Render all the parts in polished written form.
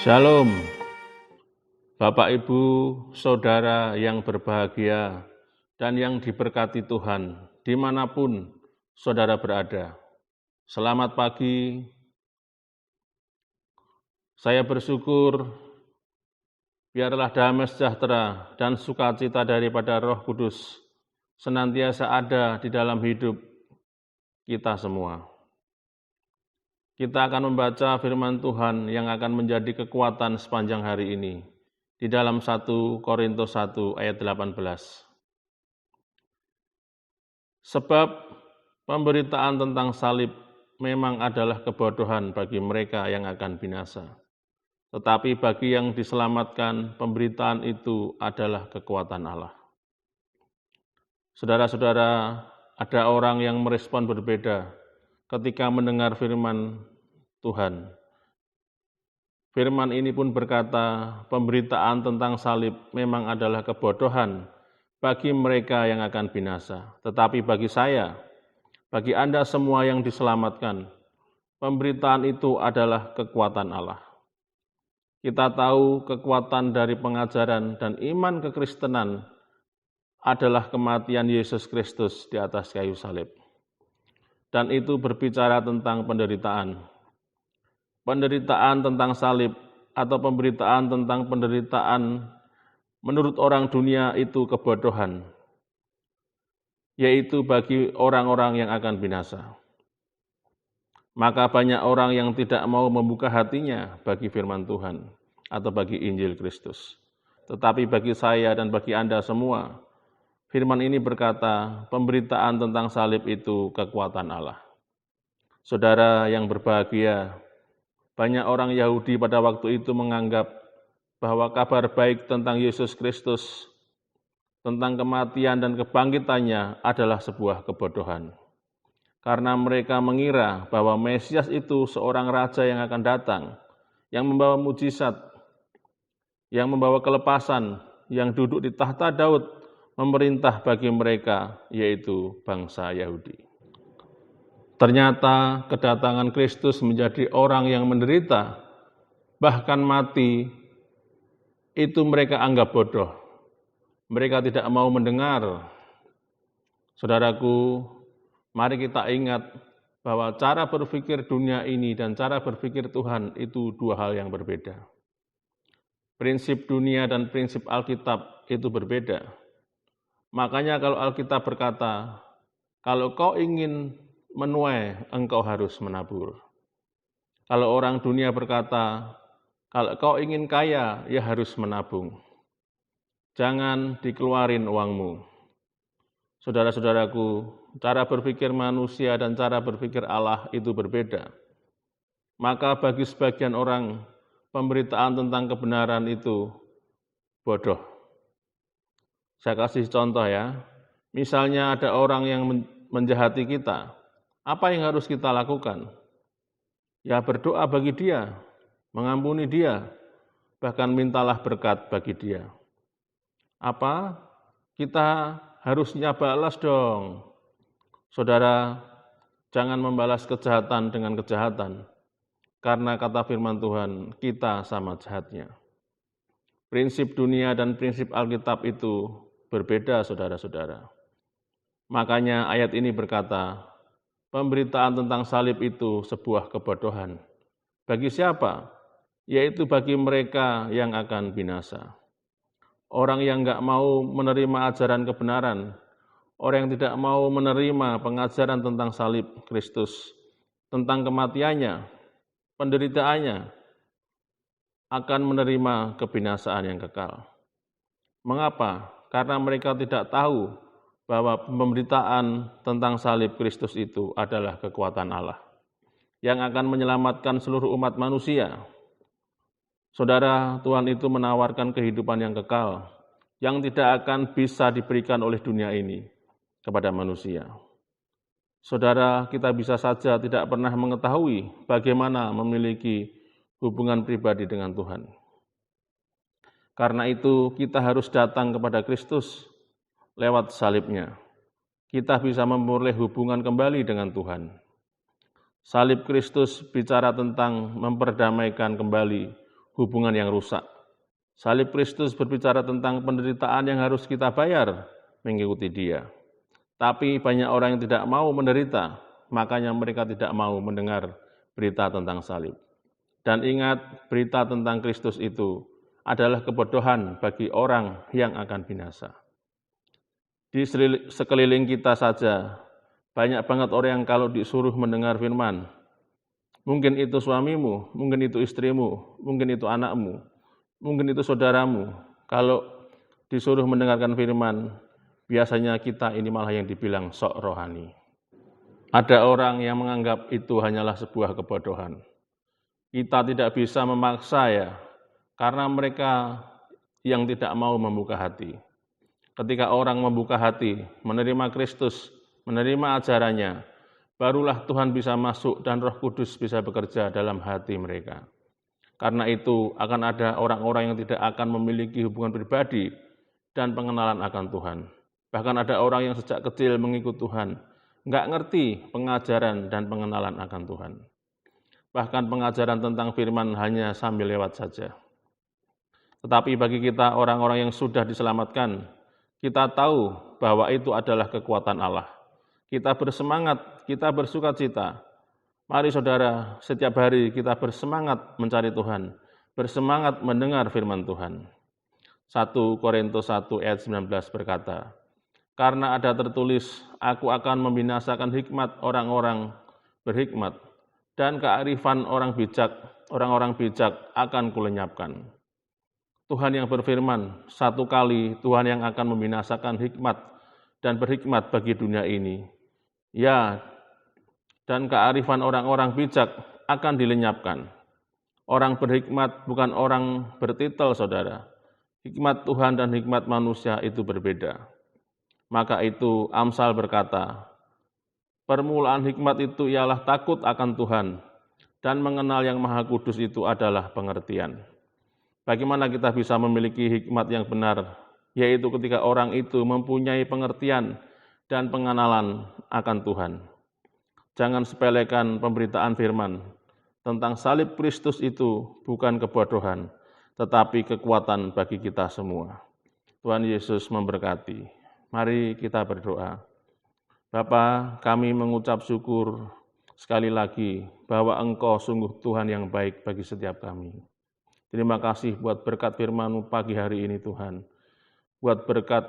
Shalom, Bapak Ibu, Saudara yang berbahagia dan yang diberkati Tuhan, dimanapun Saudara berada. Selamat pagi, saya bersyukur biarlah damai sejahtera dan sukacita daripada Roh Kudus senantiasa ada di dalam hidup kita semua. Kita akan membaca firman Tuhan yang akan menjadi kekuatan sepanjang hari ini di dalam 1 Korintus 1 ayat 18. Sebab pemberitaan tentang salib memang adalah kebodohan bagi mereka yang akan binasa. Tetapi bagi yang diselamatkan, pemberitaan itu adalah kekuatan Allah. Saudara-saudara, ada orang yang merespon berbeda ketika mendengar firman Tuhan. Firman ini pun berkata, pemberitaan tentang salib memang adalah kebodohan bagi mereka yang akan binasa. Tetapi bagi saya, bagi Anda semua yang diselamatkan, pemberitaan itu adalah kekuatan Allah. Kita tahu kekuatan dari pengajaran dan iman kekristenan adalah kematian Yesus Kristus di atas kayu salib. Dan itu berbicara tentang penderitaan. Penderitaan tentang salib atau pemberitaan tentang penderitaan menurut orang dunia itu kebodohan, yaitu bagi orang-orang yang akan binasa. Maka banyak orang yang tidak mau membuka hatinya bagi firman Tuhan atau bagi Injil Kristus. Tetapi bagi saya dan bagi Anda semua, firman ini berkata, pemberitaan tentang salib itu kekuatan Allah. Saudara yang berbahagia, banyak orang Yahudi pada waktu itu menganggap bahwa kabar baik tentang Yesus Kristus, tentang kematian dan kebangkitannya adalah sebuah kebodohan. Karena mereka mengira bahwa Mesias itu seorang raja yang akan datang, yang membawa mujizat, yang membawa kelepasan, yang duduk di tahta Daud, memerintah bagi mereka, yaitu bangsa Yahudi. Ternyata kedatangan Kristus menjadi orang yang menderita, bahkan mati, itu mereka anggap bodoh. Mereka tidak mau mendengar. Saudaraku, mari kita ingat bahwa cara berpikir dunia ini dan cara berpikir Tuhan itu dua hal yang berbeda. Prinsip dunia dan prinsip Alkitab itu berbeda. Makanya kalau Alkitab berkata, kalau kau ingin menuai, engkau harus menabur. Kalau orang dunia berkata, kalau kau ingin kaya, ya harus menabung. Jangan dikeluarin uangmu. Saudara-saudaraku, cara berpikir manusia dan cara berpikir Allah itu berbeda. Maka bagi sebagian orang, pemberitaan tentang kebenaran itu bodoh. Saya kasih contoh ya. Misalnya ada orang yang menjahati kita. Apa yang harus kita lakukan? Ya berdoa bagi dia, mengampuni dia, bahkan mintalah berkat bagi dia. Apa? Kita harusnya balas dong. Saudara, jangan membalas kejahatan dengan kejahatan, karena kata firman Tuhan, kita sama jahatnya. Prinsip dunia dan prinsip Alkitab itu berbeda, saudara-saudara. Makanya ayat ini berkata, pemberitaan tentang salib itu sebuah kebodohan. Bagi siapa? Yaitu bagi mereka yang akan binasa. Orang yang enggak mau menerima ajaran kebenaran, orang yang tidak mau menerima pengajaran tentang salib Kristus, tentang kematiannya, penderitaannya, akan menerima kebinasaan yang kekal. Mengapa? Karena mereka tidak tahu bahwa pemberitaan tentang salib Kristus itu adalah kekuatan Allah yang akan menyelamatkan seluruh umat manusia. Saudara, Tuhan itu menawarkan kehidupan yang kekal, yang tidak akan bisa diberikan oleh dunia ini kepada manusia. Saudara, kita bisa saja tidak pernah mengetahui bagaimana memiliki hubungan pribadi dengan Tuhan. Karena itu, kita harus datang kepada Kristus lewat salibnya. Kita bisa memperoleh hubungan kembali dengan Tuhan. Salib Kristus bicara tentang memperdamaikan kembali hubungan yang rusak. Salib Kristus berbicara tentang penderitaan yang harus kita bayar mengikuti Dia. Tapi banyak orang yang tidak mau menderita, makanya mereka tidak mau mendengar berita tentang salib. Dan ingat, berita tentang Kristus itu adalah kebodohan bagi orang yang akan binasa. Di sekeliling kita saja, banyak banget orang yang kalau disuruh mendengar firman, mungkin itu suamimu, mungkin itu istrimu, mungkin itu anakmu, mungkin itu saudaramu. Kalau disuruh mendengarkan firman, biasanya kita ini malah yang dibilang sok rohani. Ada orang yang menganggap itu hanyalah sebuah kebodohan. Kita tidak bisa memaksa ya, karena mereka yang tidak mau membuka hati. Ketika orang membuka hati, menerima Kristus, menerima ajarannya, barulah Tuhan bisa masuk dan Roh Kudus bisa bekerja dalam hati mereka. Karena itu akan ada orang-orang yang tidak akan memiliki hubungan pribadi dan pengenalan akan Tuhan. Bahkan ada orang yang sejak kecil mengikut Tuhan, nggak ngerti pengajaran dan pengenalan akan Tuhan. Bahkan pengajaran tentang firman hanya sambil lewat saja. Tetapi bagi kita orang-orang yang sudah diselamatkan, kita tahu bahwa itu adalah kekuatan Allah. Kita bersemangat, kita bersukacita. Mari saudara, setiap hari kita bersemangat mencari Tuhan, bersemangat mendengar firman Tuhan. 1 Korintus 1 ayat 19 berkata, karena ada tertulis, aku akan membinasakan hikmat orang-orang berhikmat, dan kearifan orang-orang bijak akan kulenyapkan. Tuhan yang berfirman, satu kali Tuhan yang akan membinasakan hikmat dan berhikmat bagi dunia ini. Ya, dan kearifan orang-orang bijak akan dilenyapkan. Orang berhikmat bukan orang bertitel, saudara. Hikmat Tuhan dan hikmat manusia itu berbeda. Maka itu Amsal berkata, permulaan hikmat itu ialah takut akan Tuhan, dan mengenal yang Maha Kudus itu adalah pengertian. Bagaimana kita bisa memiliki hikmat yang benar, yaitu ketika orang itu mempunyai pengertian dan pengenalan akan Tuhan. Jangan sepelekan pemberitaan firman tentang salib Kristus itu bukan kebodohan, tetapi kekuatan bagi kita semua. Tuhan Yesus memberkati. Mari kita berdoa. Bapa, kami mengucap syukur sekali lagi bahwa Engkau sungguh Tuhan yang baik bagi setiap kami. Terima kasih buat berkat firman-Mu pagi hari ini Tuhan. Buat berkat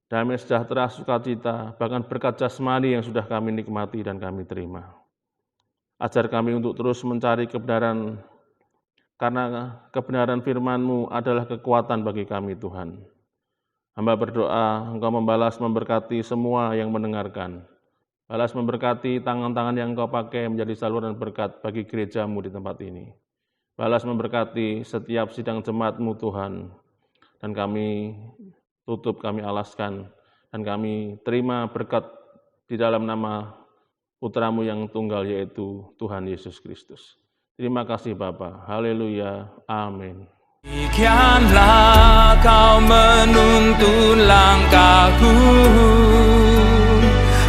damai sejahtera, sukacita, bahkan berkat jasmani yang sudah kami nikmati dan kami terima. Ajar kami untuk terus mencari kebenaran, karena kebenaran firman-Mu adalah kekuatan bagi kami Tuhan. Hamba berdoa, Engkau membalas memberkati semua yang mendengarkan. Balas memberkati tangan-tangan yang Engkau pakai menjadi saluran berkat bagi gereja-Mu di tempat ini. Balas memberkati setiap sidang jemaat-Mu Tuhan. Dan kami tutup, kami alaskan, dan kami terima berkat di dalam nama Putra-Mu yang tunggal, yaitu Tuhan Yesus Kristus. Terima kasih Bapa. Haleluya. Amin. Demikianlah Kau menuntun langkahku,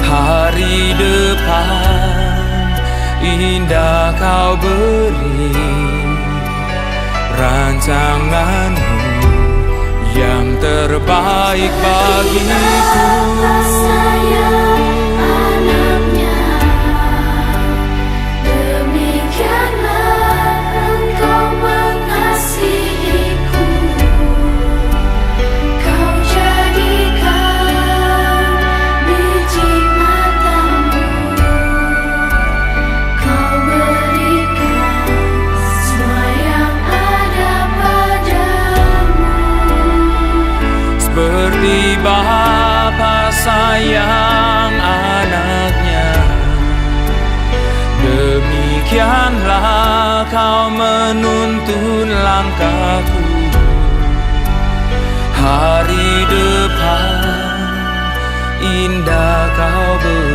hari depan indah Kau beri, rancangan-Mu yang terbaik bagiku. Bapa sayang anaknya, demikianlah Kau menuntun langkahku, hari depan indah Kau beri.